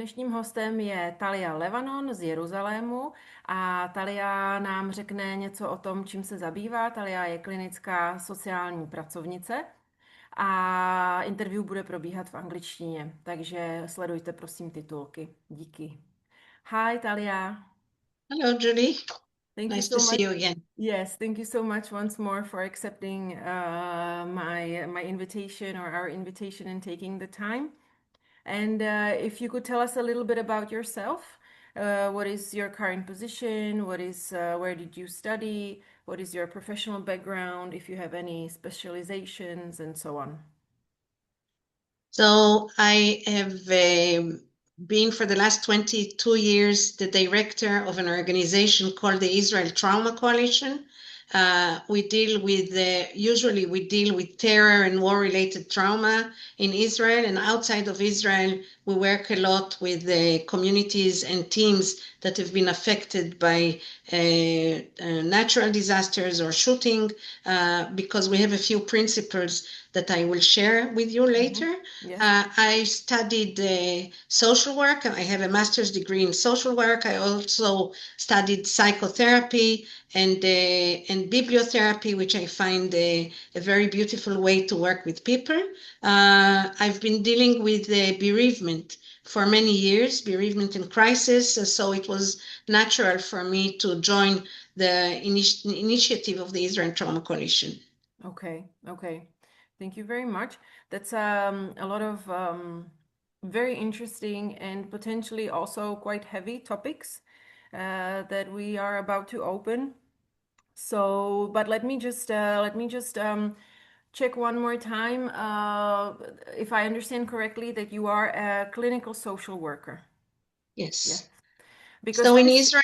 dnešním hostem je Talia Levanon z Jeruzalému a Talia nám řekne něco o tom, čím se zabývá. Talia je klinická sociální pracovnice a interview bude probíhat v angličtině, takže sledujte prosím titulky. Díky. Hi Talia. Hello, Julie. Thank Nice you to so see much. you again. Yes, thank you so much once more for accepting my invitation or our invitation and taking the time. And if you could tell us a little bit about yourself, what is your current position? Where did you study? What is your professional background? If you have any specializations and so on. So I have been for the last 22 years the director of an organization called the Israel Trauma Coalition. Usually we deal with terror and war-related trauma in Israel, and outside of Israel, we work a lot with the communities and teams that have been affected by natural disasters or shooting, because we have a few principles that I will share with you later. Yes. I studied social work. I have a master's degree in social work. I also studied psychotherapy and bibliotherapy, which I find a very beautiful way to work with people. I've been dealing with bereavement for many years, bereavement and crisis, so it was natural for me to join the initiative of the Israel Trauma Coalition. Okay. Thank you very much. That's a lot of very interesting and potentially also quite heavy topics that we are about to open. So, but let me just check one more time if I understand correctly that you are a clinical social worker. Yes. Because so in Israel,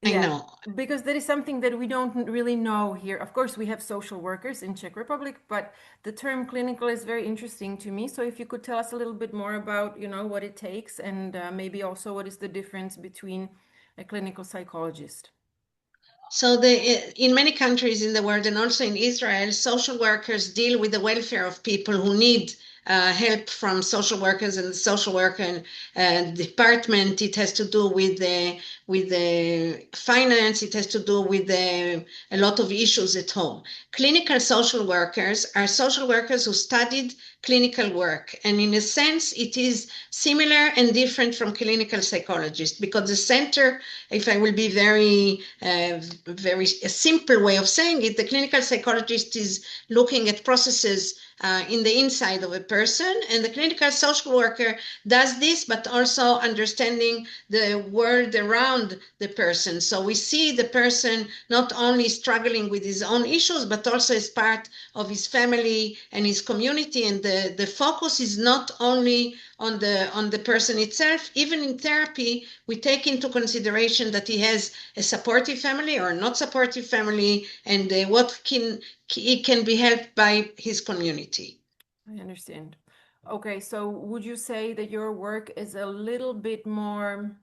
I know. Because there is something that we don't really know here. Of course, we have social workers in Czech Republic, but the term clinical is very interesting to me. So if you could tell us a little bit more about, what it takes and maybe also what is the difference between a clinical psychologist. So in many countries in the world and also in Israel, social workers deal with the welfare of people who need help from social workers and the social worker department. It has to do with the finance. It has to do with a lot of issues at home. Clinical social workers are social workers who studied clinical work, and in a sense it is similar and different from clinical psychologists, because the center, if I will be a simple way of saying it, the clinical psychologist is looking at processes in the inside of a person, and the clinical social worker does this, but also understanding the world around the person. So we see the person not only struggling with his own issues, but also as part of his family and his community, and the focus is not only on the person itself. Even in therapy, we take into consideration that he has a supportive family or not supportive family, and he can be helped by his community. I understand. Okay, so would you say that your work is a little bit more,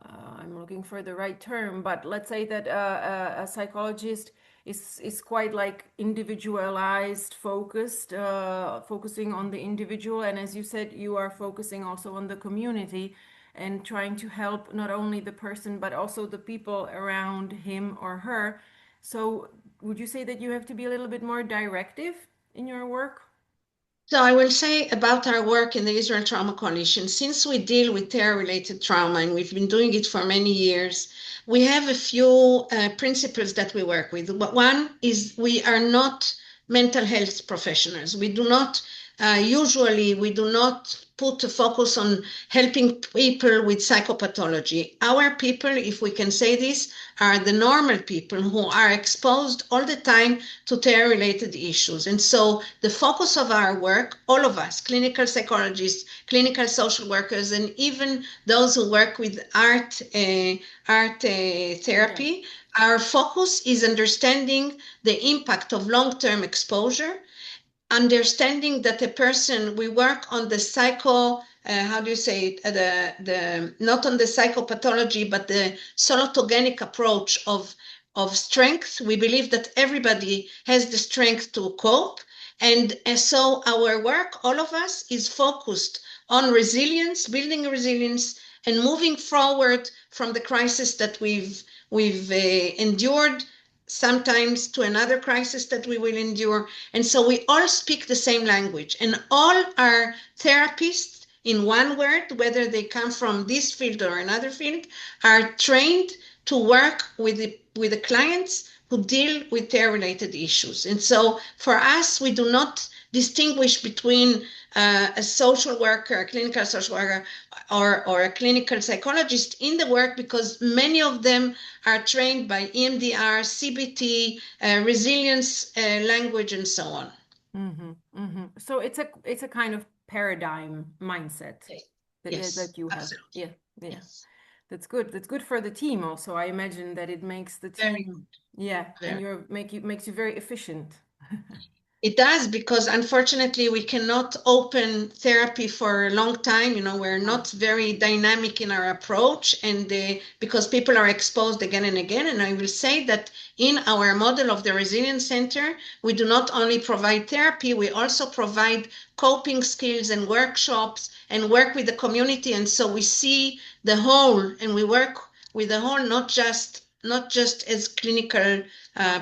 I'm looking for the right term, but let's say that a psychologist is quite like individualized, focusing on the individual, and as you said, you are focusing also on the community and trying to help not only the person but also the people around him or her. So would you say that you have to be a little bit more directive in your work? So I will say about our work in the Israel Trauma Coalition, since we deal with terror-related trauma, and we've been doing it for many years, we have a few principles that we work with. One is we are not mental health professionals. We do not put a focus on helping people with psychopathology. Our people, if we can say this, are the normal people who are exposed all the time to terror-related issues. And so the focus of our work, all of us, clinical psychologists, clinical social workers, and even those who work with art therapy, our focus is understanding the impact of long-term exposure, understanding that a person, we work on the not on the psychopathology, but the solotogenic approach of strength. We believe that everybody has the strength to cope, And so our work, all of us, is focused on resilience, building resilience, and moving forward from the crisis that we've endured, sometimes to another crisis that we will endure. And so we all speak the same language, and all our therapists, in one word, whether they come from this field or another field, are trained to work with the clients who deal with care-related issues. And so for us, we do not distinguish between a social worker, a clinical social worker, or a clinical psychologist in the work, because many of them are trained by EMDR, CBT, resilience language, and so on. So it's a kind of paradigm mindset Yes, that you have. absolutely. Yeah. Yes. That's good. That's good for the team also. I imagine that it makes the team, Very good. and makes you very efficient. It does, because unfortunately we cannot open therapy for a long time. We're not very dynamic in our approach, and because people are exposed again and again. And I will say that in our model of the Resilience Center, we do not only provide therapy, we also provide coping skills and workshops and work with the community. And so we see the whole, and we work with the whole, not just as clinical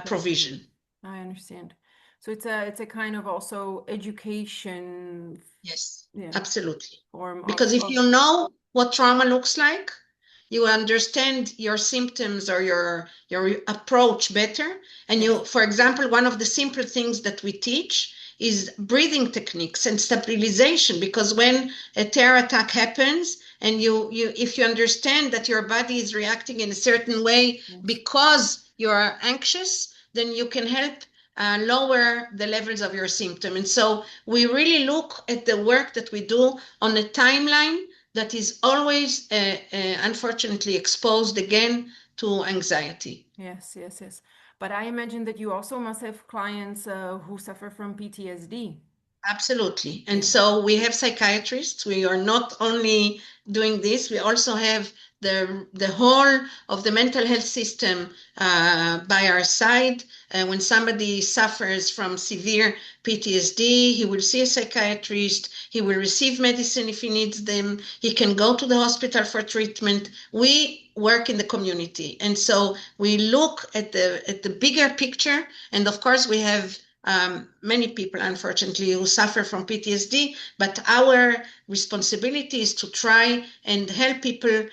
provision. I understand. So it's a kind of also education. Yes, Yeah, absolutely. form Because if you know what trauma looks like, you understand your symptoms or your approach better. And you, for example, one of the simple things that we teach is breathing techniques and stabilization, because when a terror attack happens, and if you understand that your body is reacting in a certain way because you are anxious, then you can help lower the levels of your symptom. And so we really look at the work that we do on a timeline that is always, unfortunately, exposed again to anxiety. Yes. But I imagine that you also must have clients who suffer from PTSD. Absolutely. And so we have psychiatrists. We are not only doing this, we also have the whole of the mental health system by our side. When somebody suffers from severe PTSD, he will see a psychiatrist, he will receive medicine if he needs them, he can go to the hospital for treatment. We work in the community. And so we look at the bigger picture. And of course, we have many people, unfortunately, who suffer from PTSD, but our responsibility is to try and help people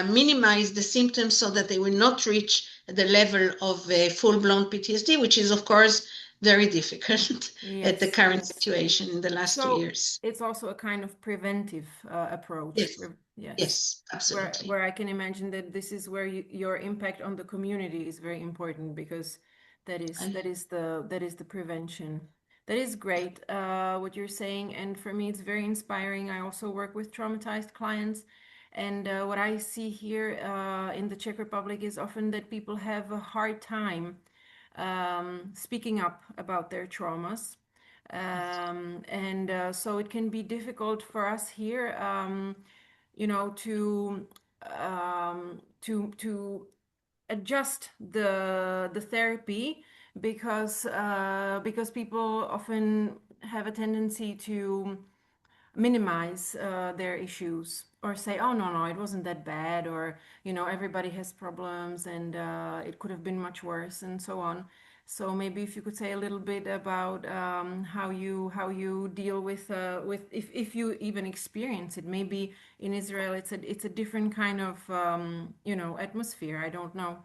minimize the symptoms so that they will not reach the level of full-blown PTSD, which is, of course, very difficult at the current situation in the last 2 years. It's also a kind of preventive approach. Yes, absolutely. Where I can imagine that this is where your impact on the community is very important, because that is the prevention. That is great, what you're saying. And for me, it's very inspiring. I also work with traumatized clients. And what I see here in the Czech Republic is often that people have a hard time speaking up about their traumas. And so it can be difficult for us here, to adjust the therapy, because people often have a tendency to minimize their issues, or say, oh no, it wasn't that bad, or everybody has problems, and it could have been much worse, and so on. So maybe if you could say a little bit about how you deal with if you even experience it. Maybe in Israel it's a different kind of atmosphere. I don't know.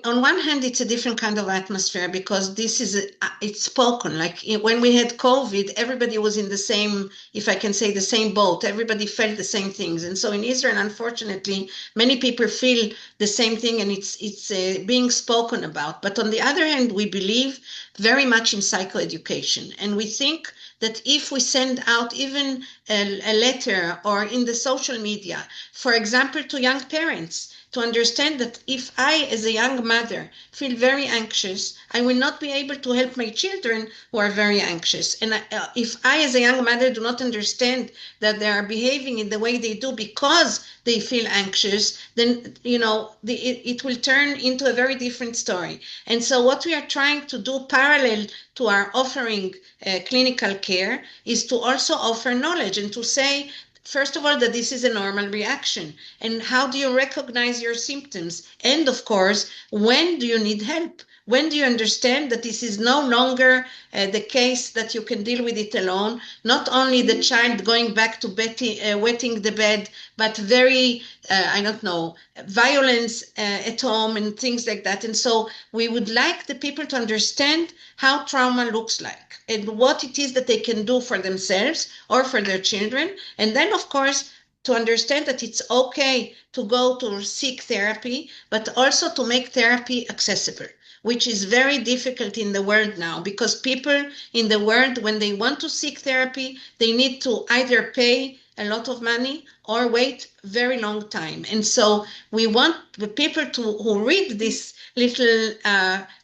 On one hand, it's a different kind of atmosphere, because this is it's spoken. Like when we had COVID, everybody was in the same, if I can say, the same boat. Everybody felt the same things. And so in Israel, unfortunately, many people feel the same thing, and it's being spoken about. But on the other hand, we believe very much in psychoeducation, and we think that if we send out even a letter or in the social media, for example, to young parents, to understand that if I, as a young mother, feel very anxious, I will not be able to help my children who are very anxious. And if I, as a young mother, do not understand that they are behaving in the way they do because they feel anxious, then, it will turn into a very different story. And so what we are trying to do parallel to our offering clinical care is to also offer knowledge and to say, first of all, that this is a normal reaction. And how do you recognize your symptoms? And of course, when do you need help? When do you understand that this is no longer the case that you can deal with it alone? Not only the child going back to wetting the bed, but very, violence at home and things like that. And so we would like the people to understand how trauma looks like and what it is that they can do for themselves or for their children. And then, of course, to understand that it's okay to go to seek therapy, but also to make therapy accessible, which is very difficult in the world now, because people in the world, when they want to seek therapy, they need to either pay a lot of money or wait very long time. And so we want the people who read this little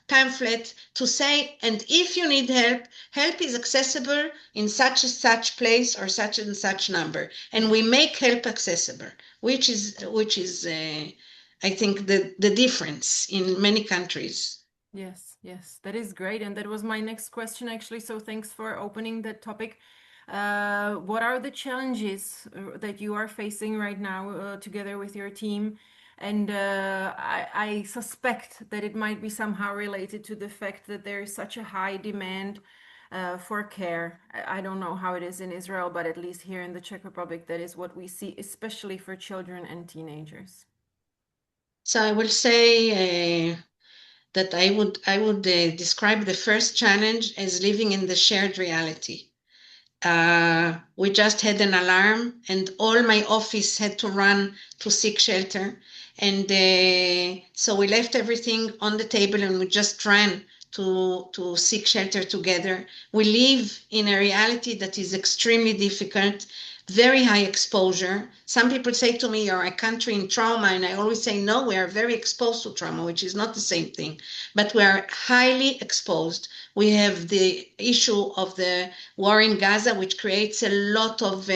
pamphlet to say, and if you need help, help is accessible in such and such place or such and such number. And we make help accessible, which is I think the difference in many countries. Yes, that is great. And that was my next question, actually. So thanks for opening that topic. What are the challenges that you are facing right now together with your team? And I suspect that it might be somehow related to the fact that there is such a high demand for care. I don't know how it is in Israel, but at least here in the Czech Republic, that is what we see, especially for children and teenagers. So I will say that I would describe the first challenge as living in the shared reality. We just had an alarm and all my office had to run to seek shelter. And so we left everything on the table and we just ran to seek shelter together. We live in a reality that is extremely difficult, very high exposure. Some people say to me, you're a country in trauma. And I always say, no, we are very exposed to trauma, which is not the same thing, but we are highly exposed. We have the issue of the war in Gaza, which creates a lot of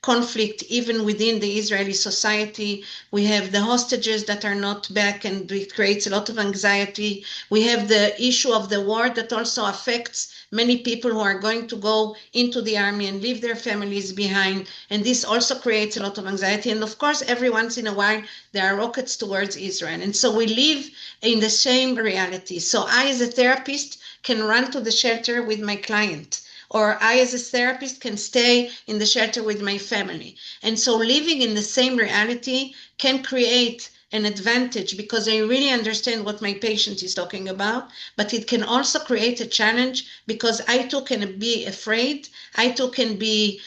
conflict even within the Israeli society. We have the hostages that are not back, and it creates a lot of anxiety. We have the issue of the war that also affects many people who are going to go into the army and leave their families behind. And this also creates a lot of anxiety. And of course, every once in a while, there are rockets towards Israel. And so we live in the same reality. So I, as a therapist, can run to the shelter with my client, or I, as a therapist, can stay in the shelter with my family. And so living in the same reality can create an advantage because I really understand what my patient is talking about, but it can also create a challenge because I too can be afraid, I too can be,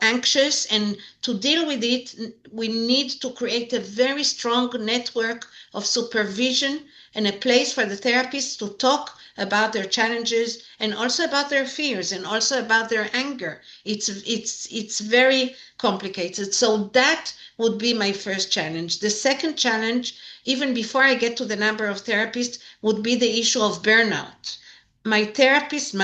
anxious, and to deal with it, we need to create a very strong network of supervision and a place for the therapists to talk about their challenges and also about their fears and also about their anger. It's very complicated. So that would be my first challenge. The second challenge, even before I get to the number of therapists, would be the issue of burnout. My therapist,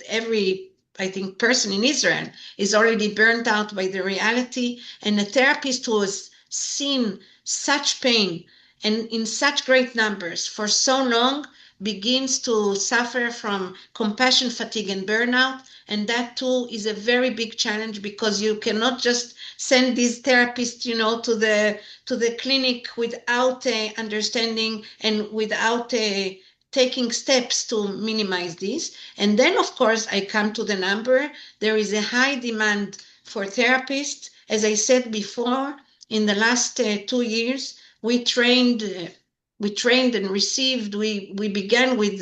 every, I think, person in Israel is already burnt out by the reality, and a therapist who has seen such pain and in such great numbers for so long begins to suffer from compassion fatigue and burnout. And that too is a very big challenge because you cannot just send these therapists, to the clinic without understanding and without taking steps to minimize this. And then, of course, I come to the number. There is a high demand for therapists. As I said before, in the last 2 years, we trained and received. We began with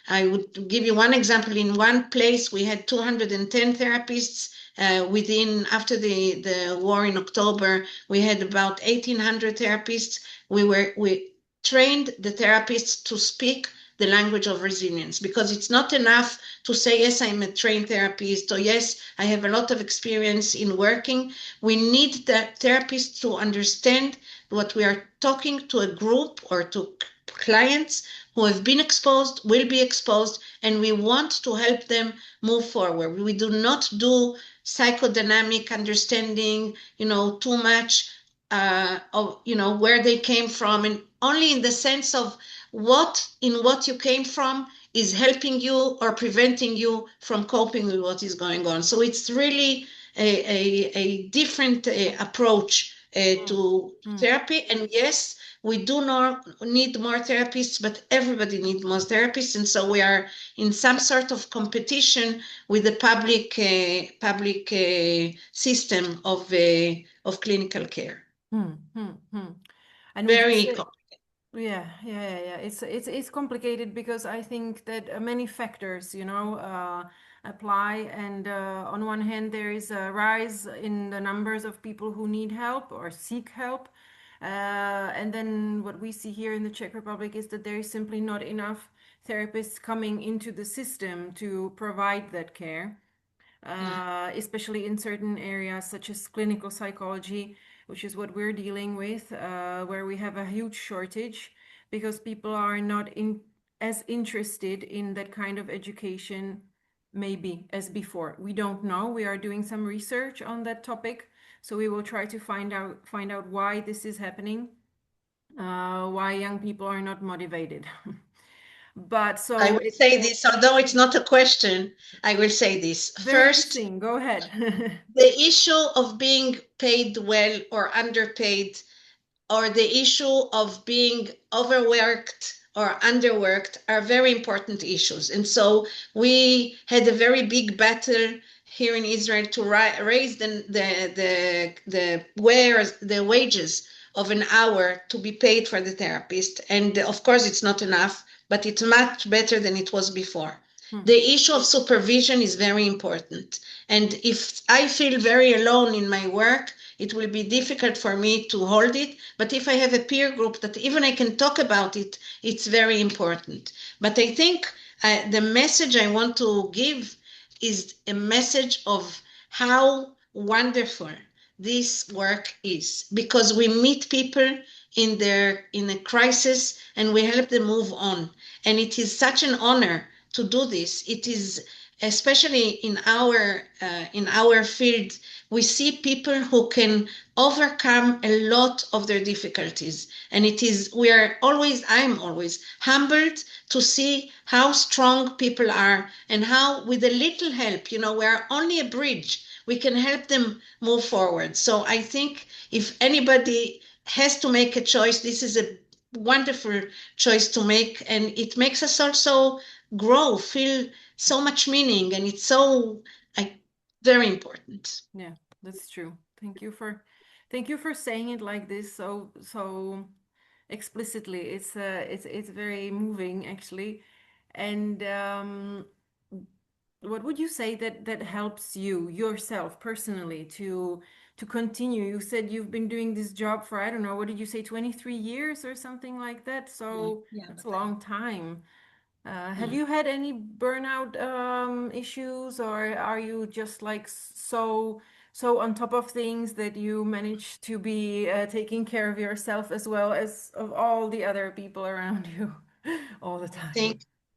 I would give you one example. In one place, we had 210 therapists. After the war in October, we had about 1,800 therapists. We trained the therapists to speak the language of resilience, because it's not enough to say, yes, I'm a trained therapist, or yes, I have a lot of experience in working. We need the therapists to understand what we are talking to a group or to clients who have been exposed, will be exposed, and we want to help them move forward. We do not do psychodynamic understanding, too much of, where they came from, and only in the sense of what you came from is helping you or preventing you from coping with what is going on. So it's really a different approach to therapy. And yes, we do not need more therapists, but everybody needs more therapists. And so we are in some sort of competition with the public system of clinical care. And Very complicated. Yeah. It's complicated because I think that many factors, apply. And on one hand, there is a rise in the numbers of people who need help or seek help. And then what we see here in the Czech Republic is that there is simply not enough therapists coming into the system to provide that care, especially in certain areas such as clinical psychology, which is what we're dealing with, where we have a huge shortage because people are not as interested in that kind of education maybe as before. We don't know. We are doing some research on that topic. So we will try to find out why this is happening, why young people are not motivated. But so I will say this, although it's not a question, I will say this. First, go ahead. The issue of being paid well or underpaid, or the issue of being overworked or underworked are very important issues. And so we had a very big battle here in Israel to raise the wages of an hour to be paid for the therapist. And of course, it's not enough, but it's much better than it was before. The issue of supervision is very important. And if I feel very alone in my work, it will be difficult for me to hold it. But if I have a peer group that even I can talk about it, it's very important. But I think the message I want to give is a message of how wonderful this work is, because we meet people in a crisis and we help them move on. And it is such an honor to do this. It is, especially in our field, we see people who can overcome a lot of their difficulties. And I'm always humbled to see how strong people are and how with a little help, we're only a bridge, we can help them move forward. So I think if anybody has to make a choice, this is a wonderful choice to make. And it makes us also grow, feel so much meaning, and it's so very important. Yeah, that's true. Thank you for saying it like this so explicitly. It's very moving actually. And what would you say that helps you yourself personally to continue? You said you've been doing this job for, I don't know, what did you say, 23 years or something like that? So that's a long time. Have you had any burnout issues, or are you just like so on top of things that you manage to be taking care of yourself as well as of all the other people around you all the time?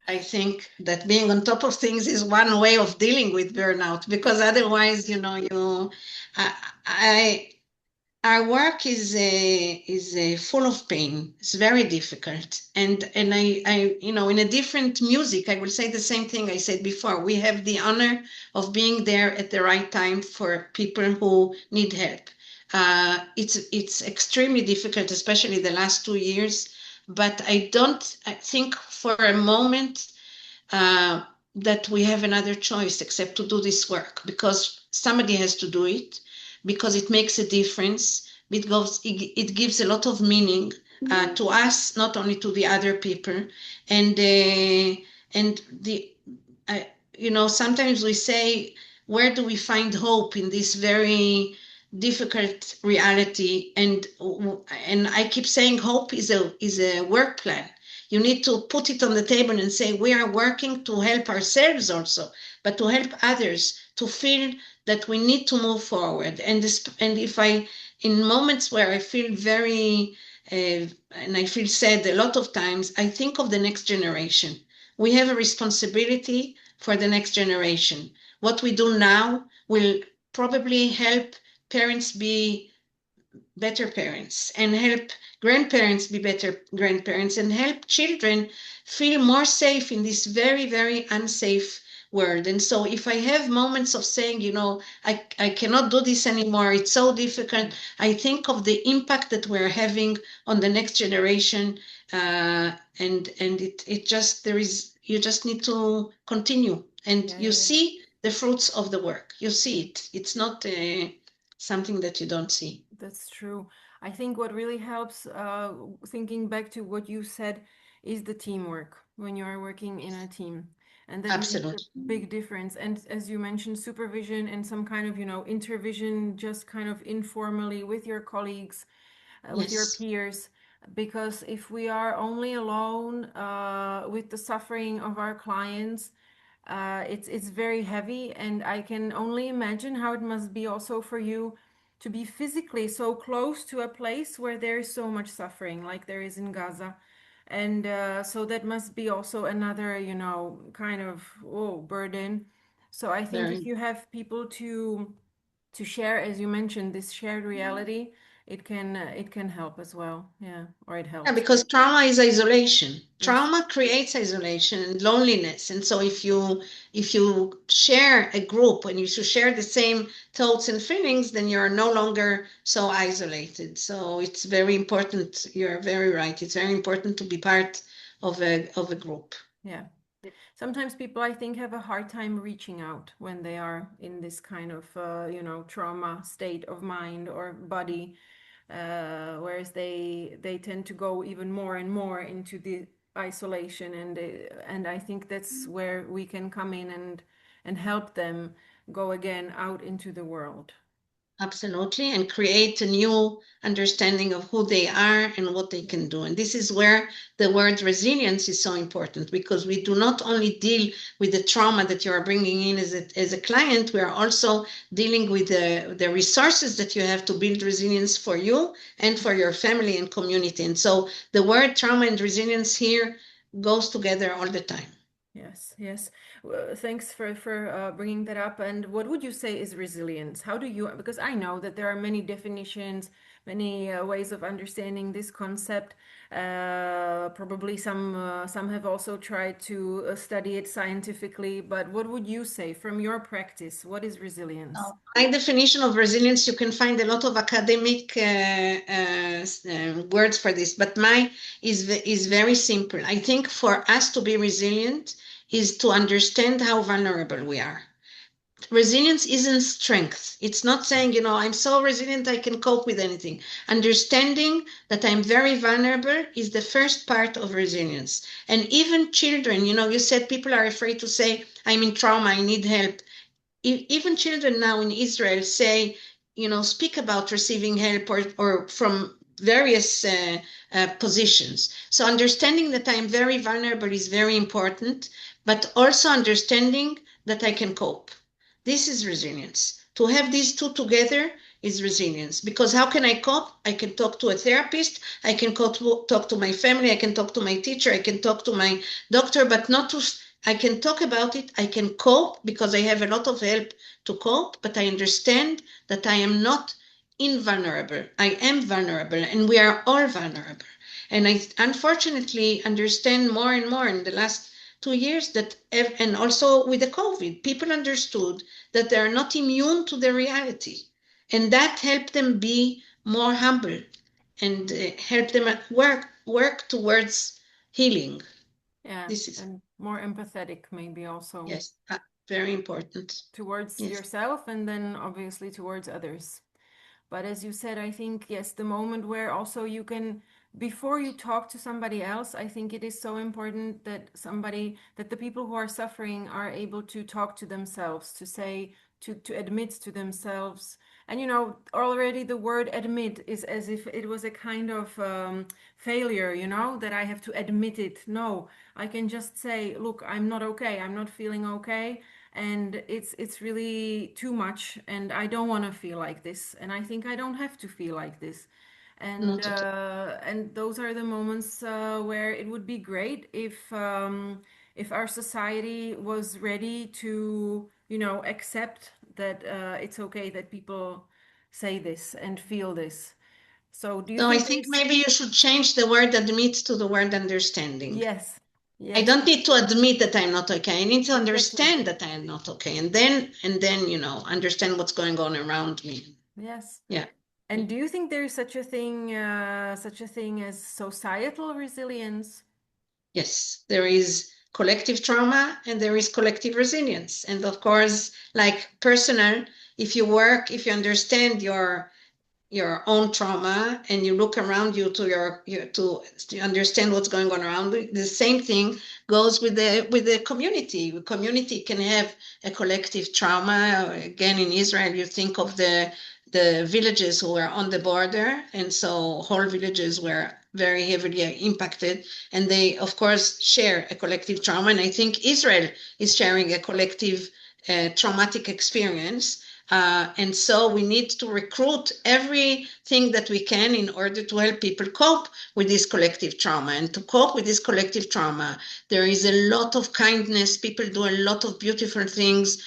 I think that being on top of things is one way of dealing with burnout, because otherwise, our work is full of pain. It's very difficult. And I in a different music, I will say the same thing I said before. We have the honor of being there at the right time for people who need help. It's extremely difficult, especially the last 2 years. But I think for a moment that we have another choice except to do this work, because somebody has to do it, because it makes a difference. It gives a lot of meaning to us, not only to the other people. And sometimes we say, where do we find hope in this very difficult reality? And I keep saying hope is a work plan. You need to put it on the table and say, we are working to help ourselves also, but to help others to feel that we need to move forward. And if in moments where I feel very, and I feel sad a lot of times, I think of the next generation. We have a responsibility for the next generation. What we do now will probably help parents be better parents, and help grandparents be better grandparents, and help children feel more safe in this very, very unsafe world. And so if I have moments of saying, I cannot do this anymore, it's so difficult, I think of the impact that we're having on the next generation, and it just, you just need to continue, and you see the fruits of the work. You see it. It's not something that you don't see. That's true. I think what really helps, thinking back to what you said, is the teamwork when you are working in a team. And that makes a big difference. And as you mentioned, supervision and some kind of, intervision, just kind of informally with your colleagues, with your peers. Because if we are only alone with the suffering of our clients, it's very heavy. And I can only imagine how it must be also for you to be physically so close to a place where there is so much suffering, like there is in Gaza. And so that must be also another, kind of burden. So I think if you have people to share, as you mentioned, this shared reality, it can help as well. Yeah, or it helps. Yeah, because trauma is isolation. Trauma creates isolation and loneliness. And so if you share a group and you share the same thoughts and feelings, then you're no longer so isolated. So it's very important. You're very right. It's very important to be part of a group. Yeah. Sometimes people, I think, have a hard time reaching out when they are in this kind of, trauma state of mind or body. Whereas they tend to go even more and more into the isolation, and I think that's where we can come in and help them go again out into the world. Absolutely, and create a new understanding of who they are and what they can do. And this is where the word resilience is so important, because we do not only deal with the trauma that you are bringing in as a client, we are also dealing with the resources that you have to build resilience for you and for your family and community. And so the word trauma and resilience here goes together all the time. Yes. Thanks for bringing that up. And what would you say is resilience? How do you, because I know that there are many definitions, many ways of understanding this concept. Probably some have also tried to study it scientifically. But what would you say from your practice? What is resilience? My definition of resilience, you can find a lot of academic words for this, but mine is very simple. I think for us to be resilient is to understand how vulnerable we are. Resilience isn't strength. It's not saying, I'm so resilient I can cope with anything. Understanding that I'm very vulnerable is the first part of resilience. And even children, you said people are afraid to say, I'm in trauma, I need help. Even children now in Israel say, speak about receiving help or from various positions. So understanding that I'm very vulnerable is very important, but also understanding that I can cope. This is resilience. To have these two together is resilience, because how can I cope? I can talk to a therapist, I can talk to my family, I can talk to my teacher, I can talk to my doctor, but not to, I can talk about it, I can cope because I have a lot of help to cope, but I understand that I am not invulnerable. I am vulnerable, and we are all vulnerable. And I unfortunately understand more and more in the last 2 years that, and also with the COVID, people understood that they are not immune to the reality, and that helped them be more humble and help them work towards healing. Yeah, and more empathetic maybe also. Yes, very important. Towards yourself, and then obviously towards others. But as you said, I think, yes, the moment where also you can before you talk to somebody else, I think it is so important that the people who are suffering are able to talk to themselves, to say, to admit to themselves. And already the word admit is as if it was a kind of failure, that I have to admit it. No, I can just say, look, I'm not okay. I'm not feeling okay. And it's really too much. And I don't want to feel like this. And I think I don't have to feel like this. Not at all. And those are the moments where it would be great if our society was ready to, accept that it's okay that people say this and feel this. So do you So I think think there's... maybe you should change the word admit to the word understanding. Yes, I yes, don't need to admit that I'm not okay. I need to exactly. understand that I am not okay. And then, understand what's going on around me. Yes. Yeah. And do you think there is such a thing as societal resilience? Yes, there is collective trauma and there is collective resilience. And of course, like personal, if you understand your own trauma and you look around you to understand what's going on around you, the same thing goes with the community. The community can have a collective trauma. Again, in Israel, you think of the villages who were on the border, and so whole villages were very heavily impacted, and they of course share a collective trauma. And I think Israel is sharing a collective traumatic experience. And so we need to recruit everything that we can in order to help people cope with this collective trauma. And to cope with this collective trauma, there is a lot of kindness. People do a lot of beautiful things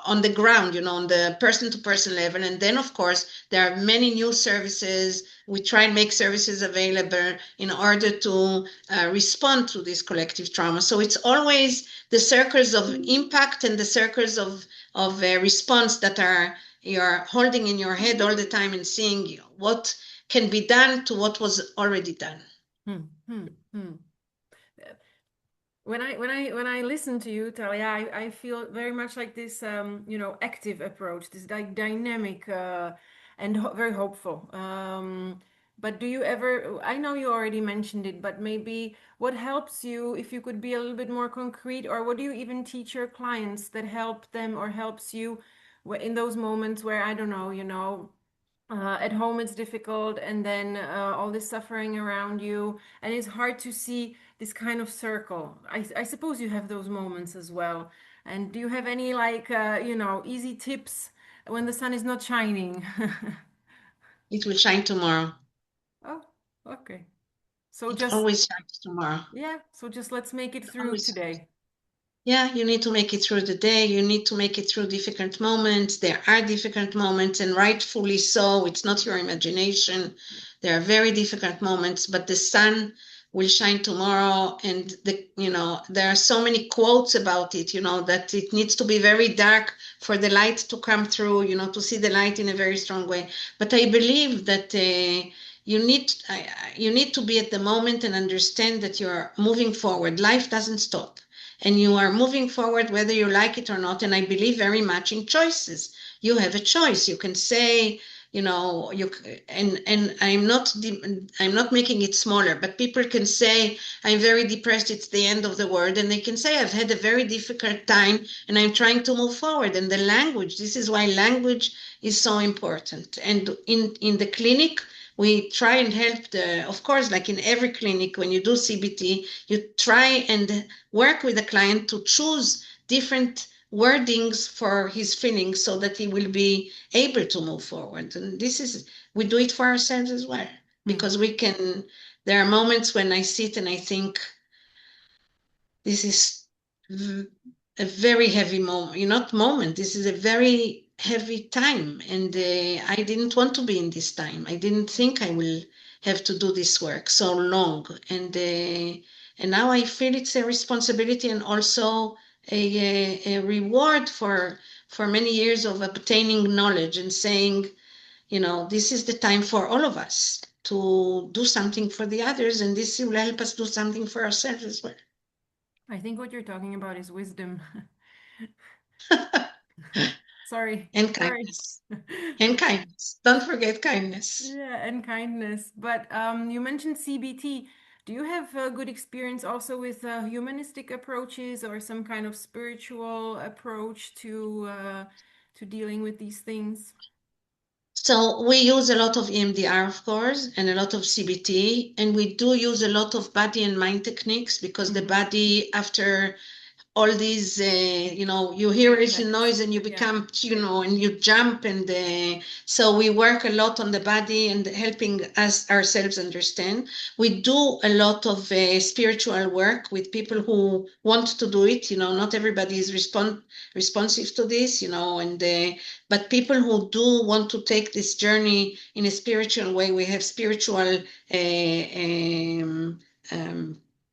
on the ground, on the person-to-person level. And then, of course, there are many new services. We try and make services available in order to respond to this collective trauma. So it's always the circles of impact and the circles of response that you're holding in your head all the time and seeing what can be done to what was already done. Hmm, hmm, hmm. When I listen to you, Talia, I feel very much like this, active approach, this like dynamic and very hopeful. But do you ever, I know you already mentioned it, but maybe what helps you, if you could be a little bit more concrete, or what do you even teach your clients that help them or helps you in those moments where, I don't know, at home it's difficult, and then all this suffering around you, and it's hard to see this kind of circle. I suppose you have those moments as well. And do you have any like easy tips when the sun is not shining? It will shine tomorrow. Oh, okay. So It just, always shines tomorrow. yeah, so just let's make it through Always. today. Yeah, you need to make it through the day. You need to make it through difficult moments. There are difficult moments, and rightfully so. It's not your imagination. There are very difficult moments, but the sun will shine tomorrow. And there are so many quotes about it, that it needs to be very dark for the light to come through, to see the light in a very strong way. But I believe that you need to be at the moment and understand that you're moving forward. Life doesn't stop. And you are moving forward whether you like it or not. And I believe very much in choices. You have a choice. You can say, and I'm not making it smaller, but people can say, I'm very depressed, it's the end of the world. And they can say, I've had a very difficult time and I'm trying to move forward. And the language, this is why language is so important. And in the clinic, we try and help of course, like in every clinic, when you do CBT, you try and work with the client to choose different wordings for his feelings so that he will be able to move forward. And we do it for ourselves as well, because there are moments when I sit and I think, this is a very heavy moment. This is a very heavy time. And I didn't want to be in this time. I didn't think I will have to do this work so long. And now I feel it's a responsibility and also a reward for many years of obtaining knowledge and saying, this is the time for all of us to do something for the others, and this will help us do something for ourselves as well. I think what you're talking about is wisdom. Sorry. And Sorry. kindness. And kindness. Don't forget kindness. Yeah, and kindness. But you mentioned CBT. Do you have a good experience also with humanistic approaches or some kind of spiritual approach to dealing with these things? So we use a lot of EMDR, of course, and a lot of CBT, and we do use a lot of body and mind techniques because the body, after all these, you hear Asian noise and you become, and you jump. And so we work a lot on the body and helping us ourselves understand. We do a lot of spiritual work with people who want to do it. Not everybody is responsive to this, but people who do want to take this journey in a spiritual way, we have spiritual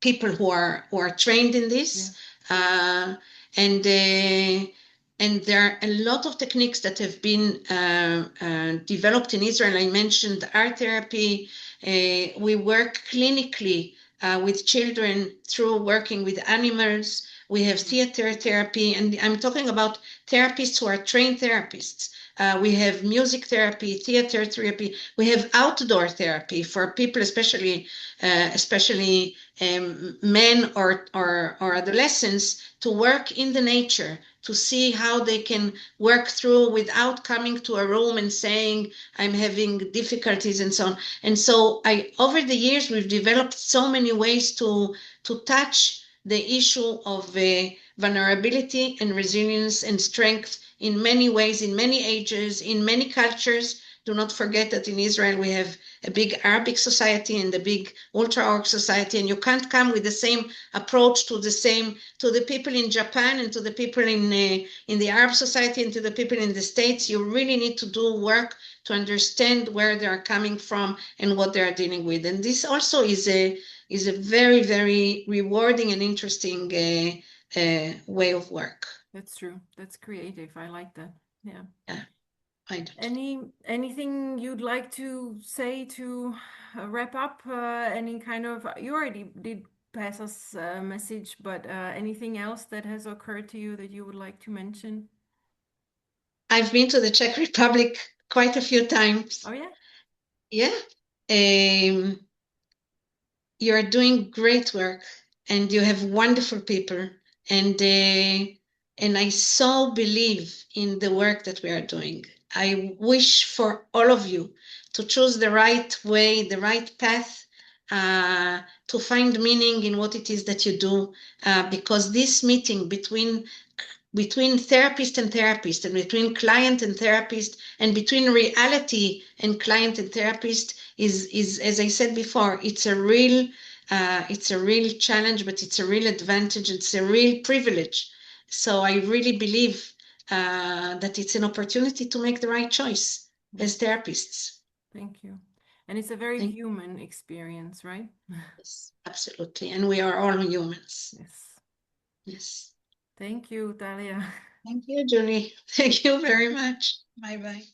people who are trained in this. Yeah. And there are a lot of techniques that have been developed in Israel. I mentioned art therapy. We work clinically with children through working with animals. We have theater therapy, and I'm talking about therapists who are trained therapists. We have music therapy, theater therapy. We have outdoor therapy for people, especially men or adolescents, to work in the nature, to see how they can work through without coming to a room and saying, I'm having difficulties and so on. And so over the years, we've developed so many ways to touch the issue of vulnerability and resilience and strength in many ways, in many ages, in many cultures. Do not forget that in Israel, we have a big Arabic society and a big ultra-Orthodox society, and you can't come with the same approach to the people in Japan and to the people in the Arab society and to the people in the States. You really need to do work to understand where they are coming from and what they are dealing with. And this also is a very, very rewarding and interesting way of work. That's true. That's creative. I like that. Yeah. Yeah. Anything you'd like to say to wrap up? You already did pass us a message, but anything else that has occurred to you that you would like to mention? I've been to the Czech Republic quite a few times. Oh, yeah? Yeah. You're doing great work and you have wonderful people. And I so believe in the work that we are doing. I wish for all of you to choose the right way, the right path, to find meaning in what it is that you do, because this meeting between therapist and therapist, and between client and therapist, and between reality and client and therapist is, as I said before, it's a real challenge, but it's a real advantage. It's a real privilege. So I really believe that it's an opportunity to make the right choice as therapists. Thank you. And it's a very human experience, right? Yes, absolutely. And we are all humans. Yes. Yes. Thank you, Talia. Thank you, Julie. Thank you very much. Bye-bye.